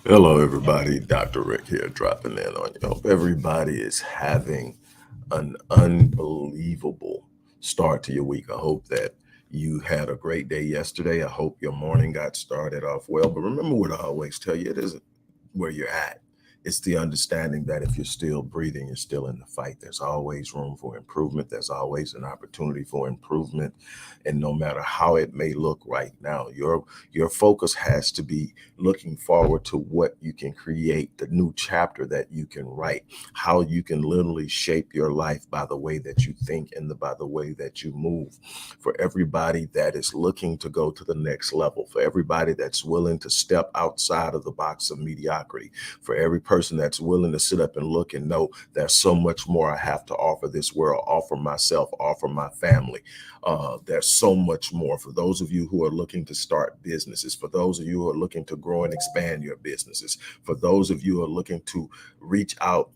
Hello, everybody. Dr. Rick here, dropping in on you. Hope everybody is having an unbelievable start to your week. I hope that you had a great day yesterday. I hope your morning got started off well. But remember what I always tell you, it isn't where you're at. It's the understanding that if you're still breathing, you're still in the fight. There's always room for improvement. There's always an opportunity for improvement. And no matter how it may look right now, your focus has to be looking forward to what you can create, the new chapter that you can write, how you can literally shape your life by the way that you think and by the way that you move. For everybody that is looking to go to the next level, for everybody that's willing to step outside of the box of mediocrity, for every person that's willing to sit up and look and know there's so much more I have to offer this world, offer myself, offer my family. There's so much more. For those of you who are looking to start businesses, for those of you who are looking to grow and expand your businesses, for those of you who are looking to reach out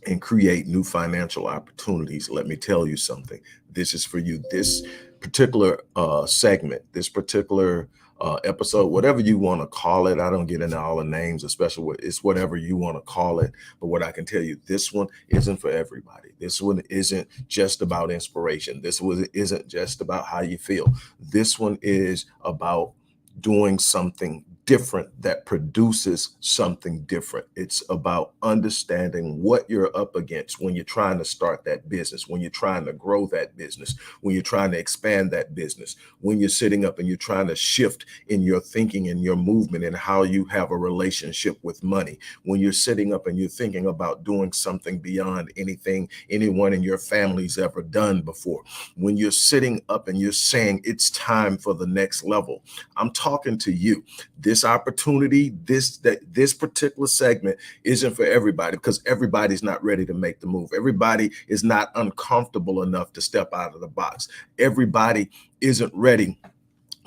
and create new financial opportunities, let me tell you something. This is for you. This particular segment, this particular episode, whatever you want to call it. I don't get into all the names, especially it's whatever you want to call it. But what I can tell you, this one isn't for everybody. This one isn't just about inspiration. This one isn't just about how you feel. This one is about doing something different that produces something different. It's about understanding what you're up against when you're trying to start that business, when you're trying to grow that business, when you're trying to expand that business, when you're sitting up and you're trying to shift in your thinking and your movement and how you have a relationship with money, when you're sitting up and you're thinking about doing something beyond anything anyone in your family's ever done before, when you're sitting up and you're saying it's time for the next level. I'm talking to you. This opportunity, this particular segment isn't for everybody because everybody's not ready to make the move. Everybody is not uncomfortable enough to step out of the box. Everybody isn't ready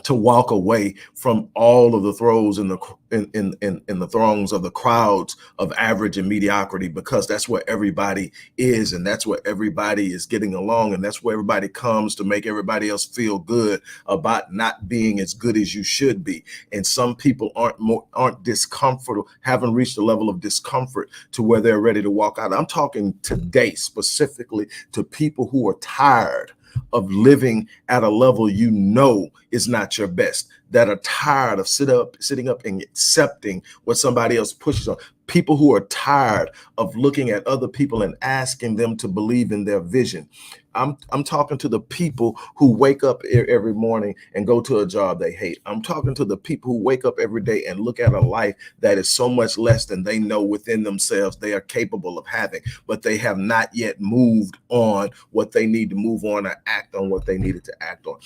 to walk away from all of the throes in the throngs of the crowds of average and mediocrity, because that's where everybody is, and that's where everybody is getting along, and that's where everybody comes to make everybody else feel good about not being as good as you should be. And some people aren't discomfortable, haven't reached a level of discomfort to where they're ready to walk out. I'm talking today specifically to people who are tired of living at a level you know is not your best, that are tired of sitting up and accepting what somebody else pushes on. People who are tired of looking at other people and asking them to believe in their vision. I'm talking to the people who wake up every morning and go to a job they hate. I'm talking to the people who wake up every day and look at a life that is so much less than they know within themselves they are capable of having, but they have not yet moved on what they need to move on or act on what they needed to act on.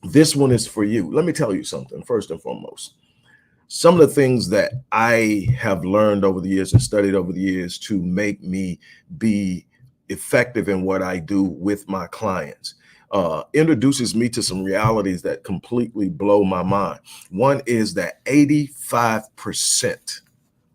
This one is for you. Let me tell you something, first and foremost. Some of the things that I have learned over the years and studied over the years to make me be effective in what I do with my clients introduces me to some realities that completely blow my mind. One is that 85%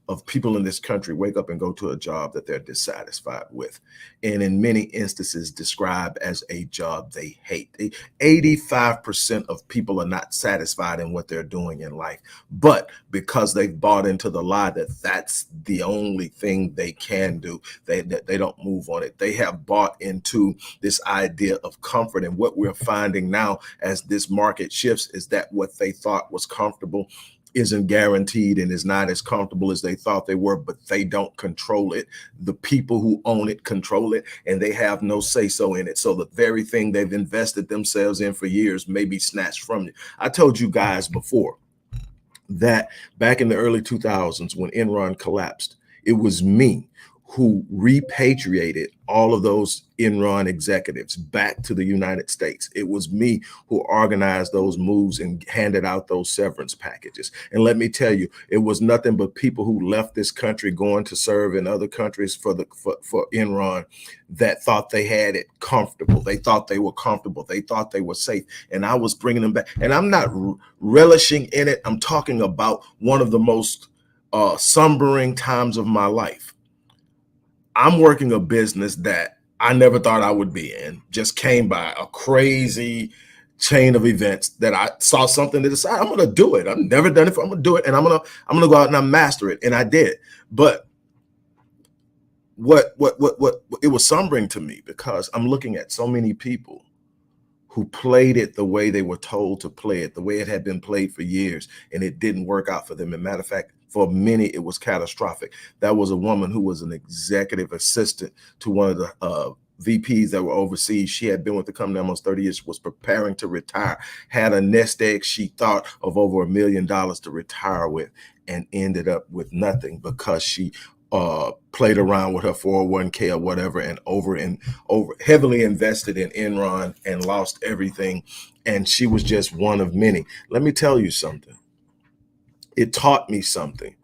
of people in this country wake up and go to a job that they're dissatisfied with, and in many instances describe as a job they hate. 85% of people are not satisfied in what they're doing in life, but because they've bought into the lie that that's the only thing they can do, they don't move on it. They have bought into this idea of comfort, and what we're finding now as this market shifts is that what they thought was comfortable isn't guaranteed and is not as comfortable as they thought they were, but they don't control it. The people who own it control it, and they have no say-so in it. So the very thing they've invested themselves in for years may be snatched from you. I told you guys before that back in the early 2000s when Enron collapsed, it was me who repatriated all of those Enron executives back to the United States. It was me who organized those moves and handed out those severance packages. And let me tell you, it was nothing but people who left this country going to serve in other countries for Enron that thought they had it comfortable. They thought they were comfortable. They thought they were safe. And I was bringing them back. And I'm not relishing in it. I'm talking about one of the most sombering times of my life. I'm working a business that I never thought I would be in, just came by a crazy chain of events that I saw something to decide I'm going to do it. I've never done it before. I'm going to do it, and I'm going to go out and I master it, and I did. But what it was sombering to me because I'm looking at so many people who played it the way they were told to play it, the way it had been played for years, and it didn't work out for them. As a matter of fact, for many, it was catastrophic. That was a woman who was an executive assistant to one of the VPs that were overseas. She had been with the company almost 30 years, was preparing to retire, had a nest egg she thought of over $1 million to retire with, and ended up with nothing because she played around with her 401k or whatever, and over heavily invested in Enron and lost everything. And she was just one of many. Let me tell you something. It taught me something,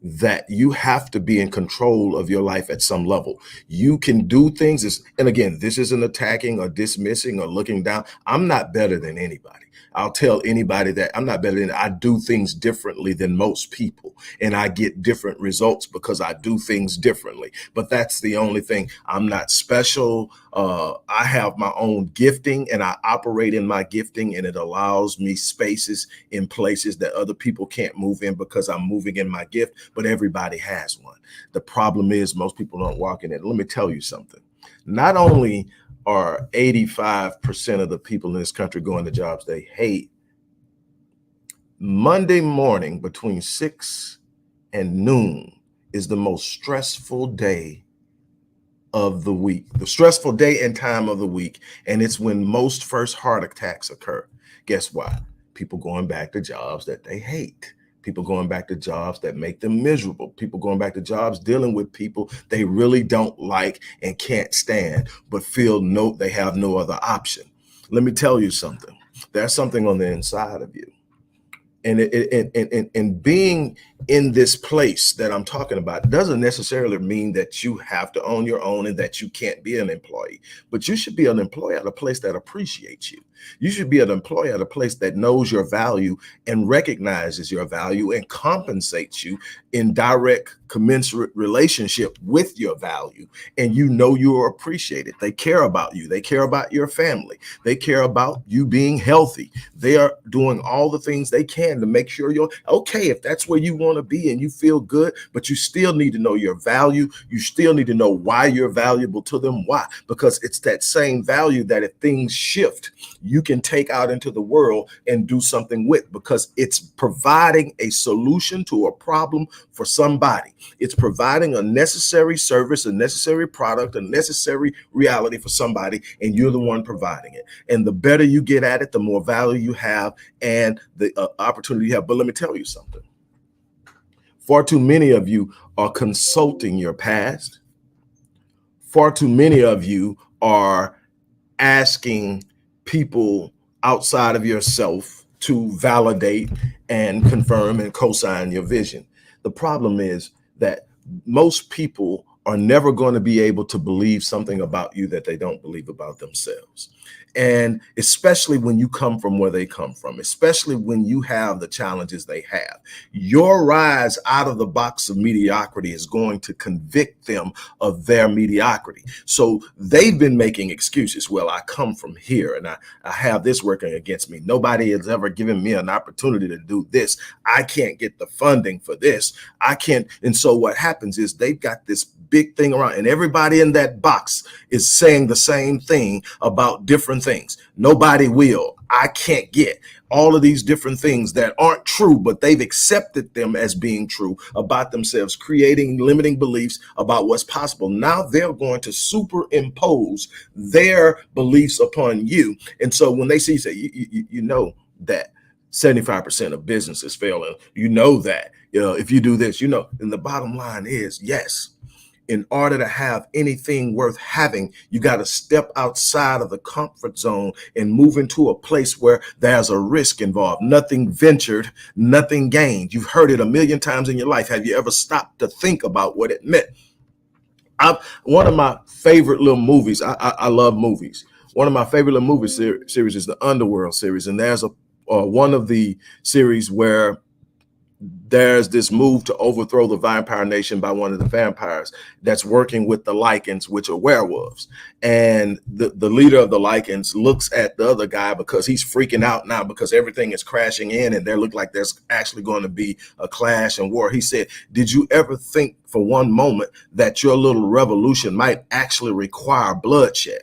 that you have to be in control of your life at some level. You can do things, and again, this isn't attacking or dismissing or looking down. I'm not better than anybody. I'll tell anybody that I'm not better than, I do things differently than most people, and I get different results because I do things differently. But that's the only thing. I'm not special. I have my own gifting, and I operate in my gifting, and it allows me spaces in places that other people can't move in because I'm moving in my gift, but everybody has one. The problem is most people don't walk in it. Let me tell you something. Not only are 85% of the people in this country going to jobs they hate, Monday morning between 6 and noon is the most stressful day of the week, the stressful day and time of the week. And it's when most first heart attacks occur. Guess why? People going back to jobs that they hate. People going back to jobs that make them miserable. People going back to jobs dealing with people they really don't like and can't stand, but feel they have no other option. Let me tell you something. There's something on the inside of you. And being in this place that I'm talking about doesn't necessarily mean that you have to own your own and that you can't be an employee, but you should be an employee at a place that appreciates you. You should be an employee at a place that knows your value and recognizes your value and compensates you in direct commensurate relationship with your value. And you know you are appreciated. They care about you. They care about your family. They care about you being healthy. They are doing all the things they can to make sure you're okay. If that's where you want to be and you feel good, but you still need to know your value. You still need to know why you're valuable to them. Why? Because it's that same value that if things shift, you can take out into the world and do something with, because it's providing a solution to a problem for somebody. It's providing a necessary service, a necessary product, a necessary reality for somebody, and you're the one providing it. And the better you get at it, the more value you have and the opportunity you have. But let me tell you something. Far too many of you are consulting your past. Far too many of you are asking people outside of yourself to validate and confirm and co-sign your vision. The problem is that most people are never going to be able to believe something about you that they don't believe about themselves. And especially when you come from where they come from, especially when you have the challenges they have, your rise out of the box of mediocrity is going to convict them of their mediocrity. So they've been making excuses. Well, I come from here and I have this working against me. Nobody has ever given me an opportunity to do this. I can't get the funding for this. I can't. And so what happens is they've got this big thing around, and everybody in that box is saying the same thing about different things. Nobody will. I can't get. All of these different things that aren't true, but they've accepted them as being true about themselves, creating limiting beliefs about what's possible. Now they're going to superimpose their beliefs upon you. And so when they see you say, you know that 75% of businesses fail, and you know that, if you do this, and the bottom line is, yes, in order to have anything worth having, you got to step outside of the comfort zone and move into a place where there's a risk involved. Nothing ventured, nothing gained. You've heard it a million times in your life. Have you ever stopped to think about what it meant? One of my favorite little movies, I love movies. One of my favorite little movie series is the Underworld series. And there's one of the series where there's this move to overthrow the vampire nation by one of the vampires that's working with the Lycans, which are werewolves. And the leader of the Lycans looks at the other guy because he's freaking out now because everything is crashing in and there look like there's actually going to be a clash and war. He said, did you ever think for one moment that your little revolution might actually require bloodshed?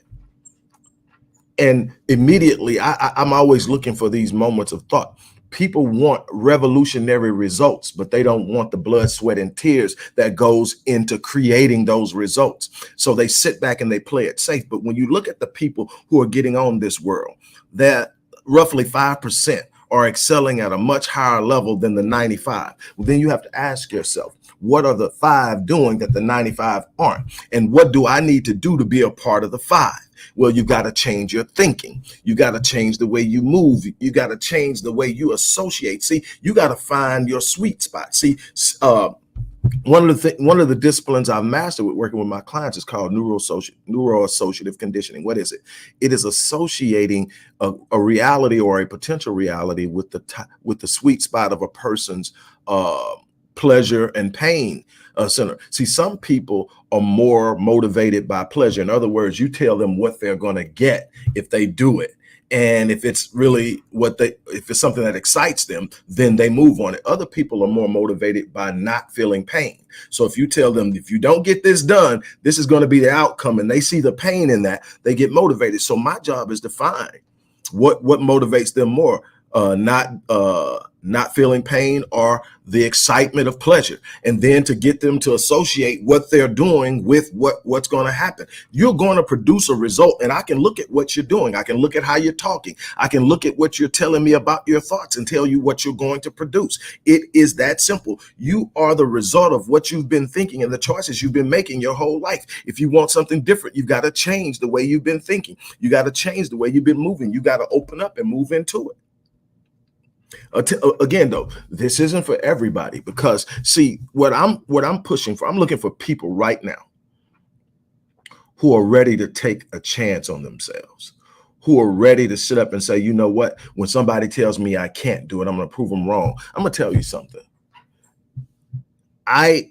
And immediately, I'm always looking for these moments of thought. People want revolutionary results, but they don't want the blood, sweat, and tears that goes into creating those results. So they sit back and they play it safe. But when you look at the people who are getting on this world, that roughly 5% are excelling at a much higher level than the 95. Well, then you have to ask yourself, what are the 5 doing that the 95 aren't? And what do I need to do to be a part of the 5? Well, you got to change your thinking. You got to change the way you move. You got to change the way you associate. See, you got to find your sweet spot. See, one of the disciplines I've mastered with working with my clients is called neuroassociative conditioning. What is it? It is associating a reality or a potential reality with the sweet spot of a person's pleasure and pain center. See, some people are more motivated by pleasure. In other words, you tell them what they're going to get if they do it. And if it's really if it's something that excites them, then they move on it. Other people are more motivated by not feeling pain. So if you tell them, if you don't get this done, this is going to be the outcome, and they see the pain in that, they get motivated. So my job is to find what motivates them more, not feeling pain or the excitement of pleasure, and then to get them to associate what they're doing with what's going to happen. You're going to produce a result, and I can look at what you're doing. I can look at how you're talking. I can look at what you're telling me about your thoughts and tell you what you're going to produce. It is that simple. You are the result of what you've been thinking and the choices you've been making your whole life. If you want something different, you've got to change the way you've been thinking. You got to change the way you've been moving. You got to open up and move into it. Again, though, this isn't for everybody, because see, what I'm pushing for, I'm looking for people right now who are ready to take a chance on themselves, who are ready to sit up and say, you know what, when somebody tells me I can't do it, I'm going to prove them wrong. I'm going to tell you something. I'm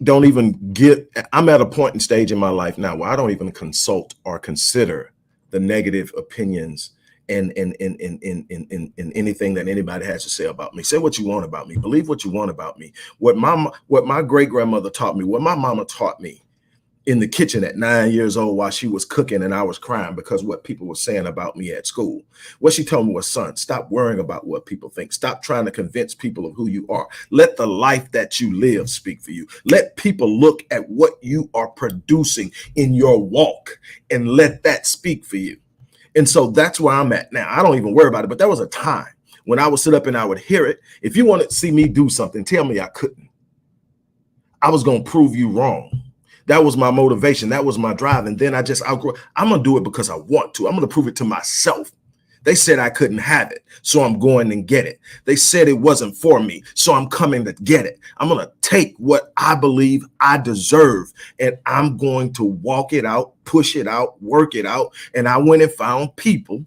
at a point and stage in my life now where I don't even consult or consider the negative opinions and anything that anybody has to say about me. Say what you want about me. Believe what you want about me. What my great grandmother taught me, what my mama taught me in the kitchen at 9 years old while she was cooking and I was crying because what people were saying about me at school. What she told me was, son, stop worrying about what people think. Stop trying to convince people of who you are. Let the life that you live speak for you. Let people look at what you are producing in your walk and let that speak for you. And so that's where I'm at now. I don't even worry about it. But there was a time when I would sit up and I would hear it. If you wanted to see me do something, tell me I couldn't. I was going to prove you wrong. That was my motivation. That was my drive. And then I'm going to do it because I want to. I'm going to prove it to myself. They said I couldn't have it, so I'm going and get it. They said it wasn't for me, so I'm coming to get it. I'm going to take what I believe I deserve, and I'm going to walk it out, push it out, work it out. And I went and found people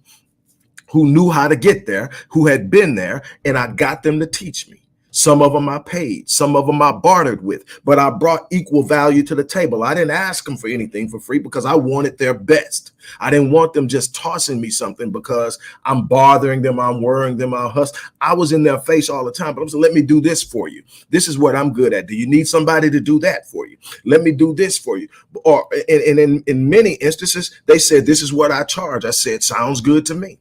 who knew how to get there, who had been there, and I got them to teach me. Some of them I paid, some of them I bartered with, but I brought equal value to the table. I didn't ask them for anything for free because I wanted their best. I didn't want them just tossing me something because I'm bothering them, I'm worrying them, I'm hustling. I was in their face all the time, but I'm saying, let me do this for you. This is what I'm good at. Do you need somebody to do that for you? Let me do this for you. Or in many instances, they said, this is what I charge. I said, sounds good to me.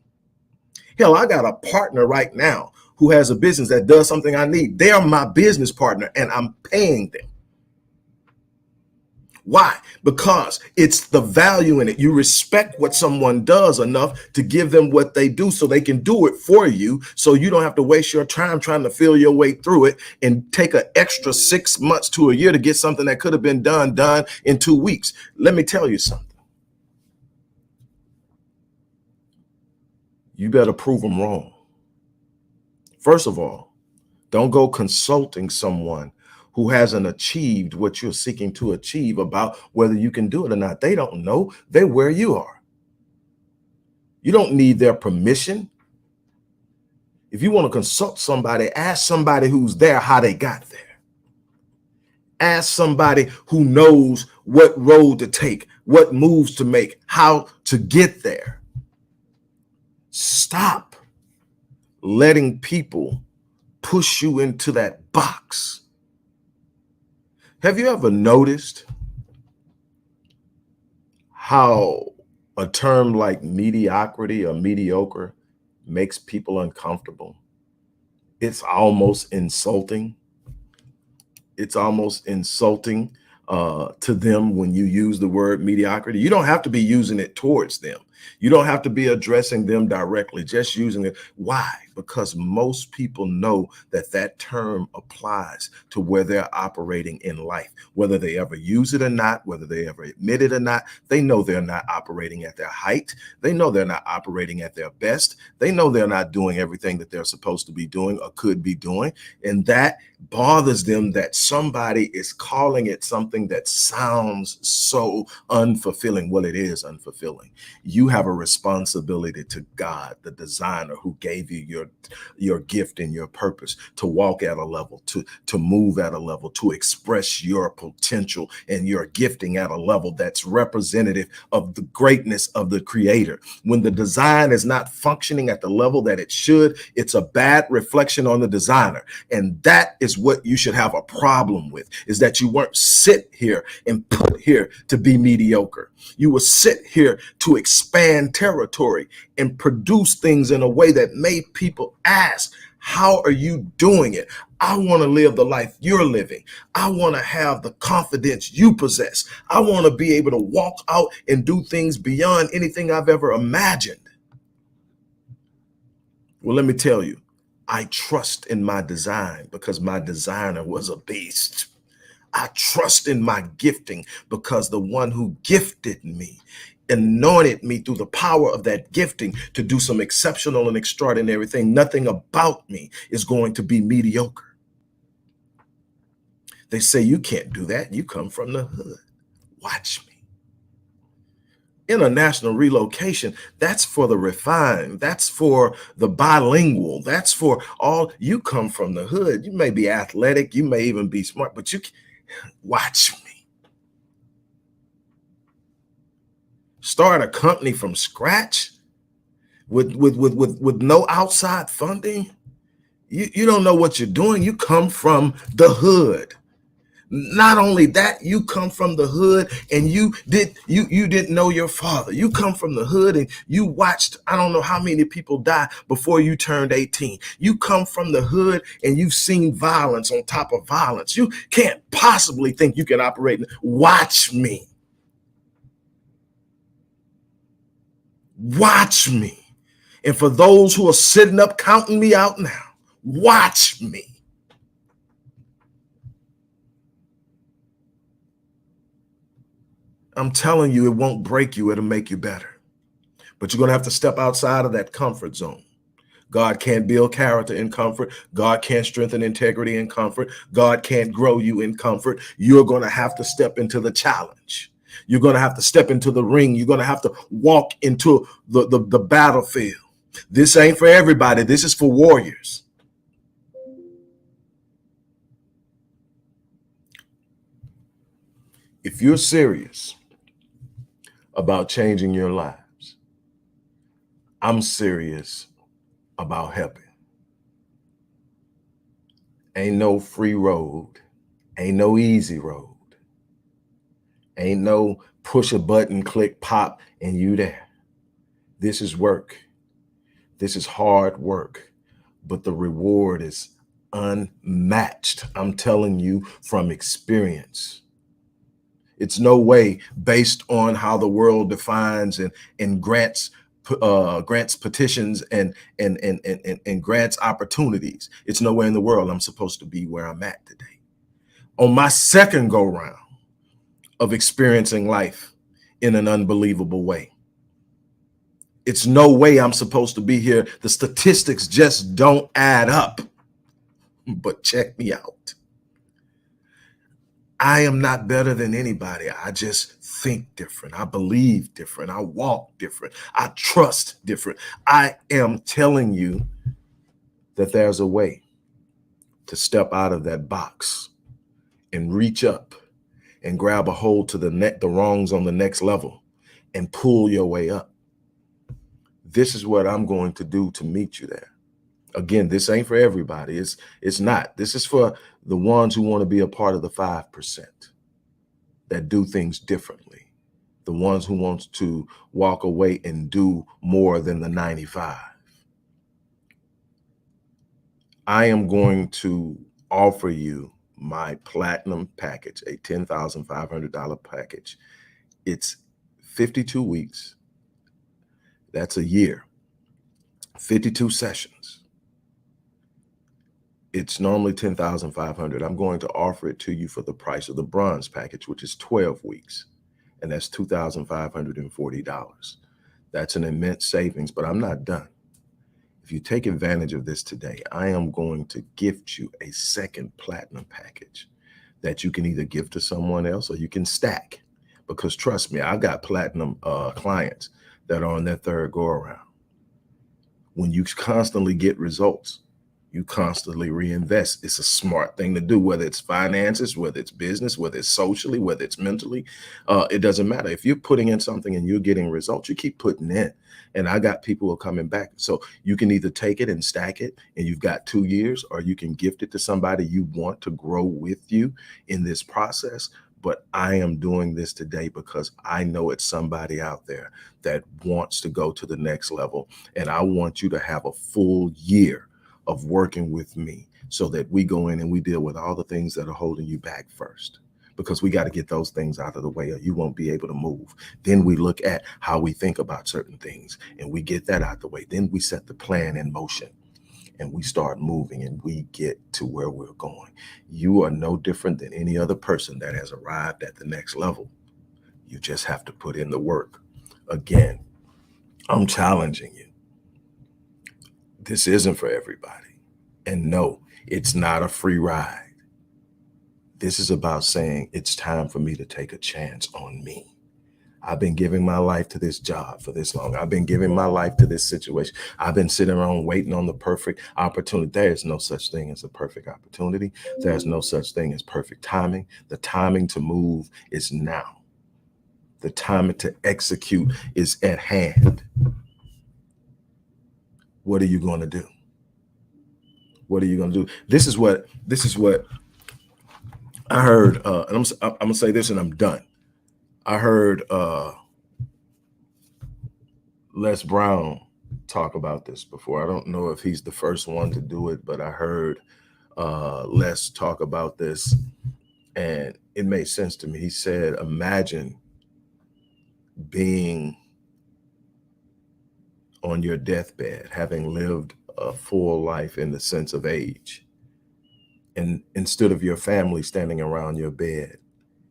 Hell, I got a partner right now who has a business that does something I need. They are my business partner and I'm paying them. Why? Because it's the value in it. You respect what someone does enough to give them what they do so they can do it for you, so you don't have to waste your time trying to feel your way through it and take an extra 6 months to a year to get something that could have been done in 2 weeks. Let me tell you something. You better prove them wrong. First of all, don't go consulting someone who hasn't achieved what you're seeking to achieve about whether you can do it or not. They don't know. They're where you are. You don't need their permission. If you want to consult somebody, ask somebody who's there how they got there. Ask somebody who knows what road to take, what moves to make, how to get there. Stop letting people push you into that box. Have you ever noticed how a term like mediocrity or mediocre makes people uncomfortable? It's almost insulting. It's almost insulting to them when you use the word mediocrity. You don't have to be using it towards them. You don't have to be addressing them directly, just using it. Why? Because most people know that that term applies to where they're operating in life, whether they ever use it or not, whether they ever admit it or not. They know they're not operating at their height. They know they're not operating at their best. They know they're not doing everything that they're supposed to be doing or could be doing. And that bothers them that somebody is calling it something that sounds so unfulfilling. Well, it is unfulfilling. You have a responsibility to God, the designer who gave you your gift and your purpose, to walk at a level, to move at a level, to express your potential and your gifting at a level that's representative of the greatness of the creator. When the design is not functioning at the level that it should, it's a bad reflection on the designer. And that is what you should have a problem with, is that you weren't sit here and put here to be mediocre. You will sit here to expand territory and produce things in a way that made people ask, how are you doing it? I want to live the life you're living. I want to have the confidence you possess. I want to be able to walk out and do things beyond anything I've ever imagined. Well, let me tell you, I trust in my design because my designer was a beast. I trust in my gifting because the one who gifted me anointed me through the power of that gifting to do some exceptional and extraordinary thing. Nothing about me is going to be mediocre. They say you can't do that. You come from the hood. Watch me. International relocation, that's for the refined. That's for the bilingual. That's for all. You come from the hood. You may be athletic. You may even be smart, but you watch me. Start a company from scratch with no outside funding. You don't know what you're doing. You come from the hood. Not only that, you come from the hood and you didn't know your father. You come from the hood and you watched, I don't know how many people die before you turned 18. You come from the hood and you've seen violence on top of violence. You can't possibly think you can operate. Watch me. Watch me. And for those who are sitting up counting me out now, watch me. I'm telling you, it won't break you. It'll make you better. But you're going to have to step outside of that comfort zone. God can't build character in comfort. God can't strengthen integrity in comfort. God can't grow you in comfort. You're going to have to step into the challenge. You're going to have to step into the ring. You're going to have to walk into the battlefield. This ain't for everybody. This is for warriors. If you're serious about changing your lives, I'm serious about helping. Ain't no free road. Ain't no easy road. Ain't no push a button, click, pop, and you there. This is work. This is hard work, but the reward is unmatched. I'm telling you from experience. It's no way based on how the world defines and grants petitions and grants opportunities. It's nowhere in the world I'm supposed to be where I'm at today. On my second go round of experiencing life in an unbelievable way, it's no way I'm supposed to be here. The statistics just don't add up. But check me out. I am not better than anybody. I just think different. I believe different. I walk different. I trust different. I am telling you, that there's a way to step out of that box and reach up and grab a hold to the rungs on the next level and pull your way up. This is what I'm going to do to meet you there. Again, this ain't for everybody. It's not. This is for the ones who want to be a part of the 5% that do things differently. The ones who want to walk away and do more than the 95. I am going to offer you my platinum package, a $10,500 package. It's 52 weeks. That's a year, 52 sessions. It's normally $10,500. I'm going to offer it to you for the price of the bronze package, which is 12 weeks. And that's $2,540. That's an immense savings, but I'm not done. If you take advantage of this today, I am going to gift you a second platinum package that you can either give to someone else or you can stack. Because trust me, I've got platinum clients that are on their third go around. When you constantly get results, you constantly reinvest. It's a smart thing to do, whether it's finances, whether it's business, whether it's socially, whether it's mentally. It doesn't matter. If you're putting in something and you're getting results, you keep putting in. And I got people who are coming back. So you can either take it and stack it and you've got 2 years, or you can gift it to somebody you want to grow with you in this process. But I am doing this today because I know it's somebody out there that wants to go to the next level. And I want you to have a full year of working with me so that we go in and we deal with all the things that are holding you back first, because we got to get those things out of the way or you won't be able to move. Then we look at how we think about certain things and we get that out the way. Then we set the plan in motion and we start moving and we get to where we're going. You are no different than any other person that has arrived at the next level. You just have to put in the work. Again, I'm challenging you. This isn't for everybody. And no, it's not a free ride. This is about saying it's time for me to take a chance on me. I've been giving my life to this job for this long. I've been giving my life to this situation. I've been sitting around waiting on the perfect opportunity. There is no such thing as a perfect opportunity. There's no such thing as perfect timing. The timing to move is now. The time to execute is at hand. What are you going to do? What are you going to do? This is what I heard. And I'm going to say this and I'm done. I heard Les Brown talk about this before. I don't know if he's the first one to do it, but I heard Les talk about this and it made sense to me. He said, imagine being on your deathbed, having lived a full life in the sense of age. And instead of your family standing around your bed,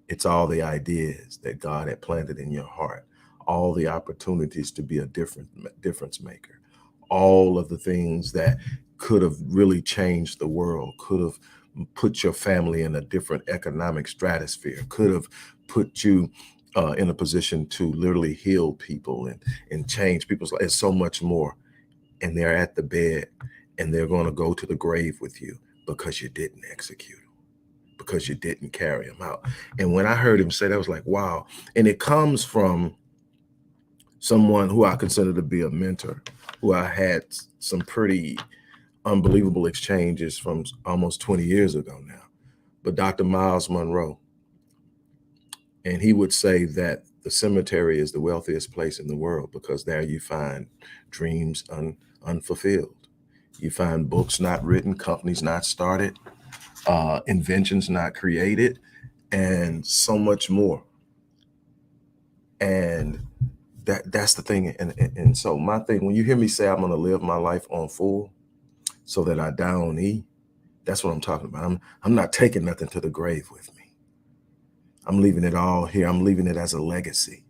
it's all the ideas that God had planted in your heart, all the opportunities to be a difference maker, all of the things that could have really changed the world, could have put your family in a different economic stratosphere, could have put you in a position to literally heal people and change people's lives, so much more. And they're at the bed and they're going to go to the grave with you because you didn't execute them, because you didn't carry them out. And when I heard him say that, I was like, wow. And it comes from someone who I consider to be a mentor, who I had some pretty unbelievable exchanges from almost 20 years ago now. But Dr. Miles Monroe, and he would say that the cemetery is the wealthiest place in the world because there you find dreams unfulfilled. You find books not written, companies not started, inventions not created, and so much more. And that's the thing. And so my thing, when you hear me say I'm going to live my life on full so that I die on E, that's what I'm talking about. I'm not taking nothing to the grave with me. I'm leaving it all here. I'm leaving it as a legacy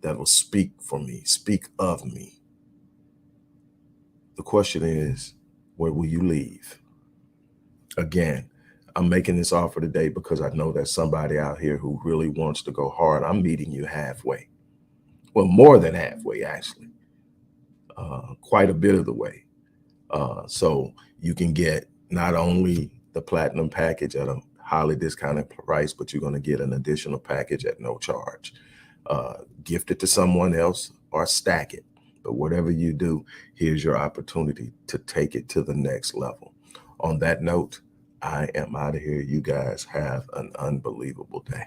that will speak for me, speak of me. The question is, where will you leave? Again, I'm making this offer today because I know there's somebody out here who really wants to go hard. I'm meeting you halfway. Well, more than halfway, actually. Quite a bit of the way. So you can get not only the platinum package at a highly discounted price, but you're going to get an additional package at no charge. Gift it to someone else or stack it. But whatever you do, here's your opportunity to take it to the next level. On that note, I am out of here. You guys have an unbelievable day.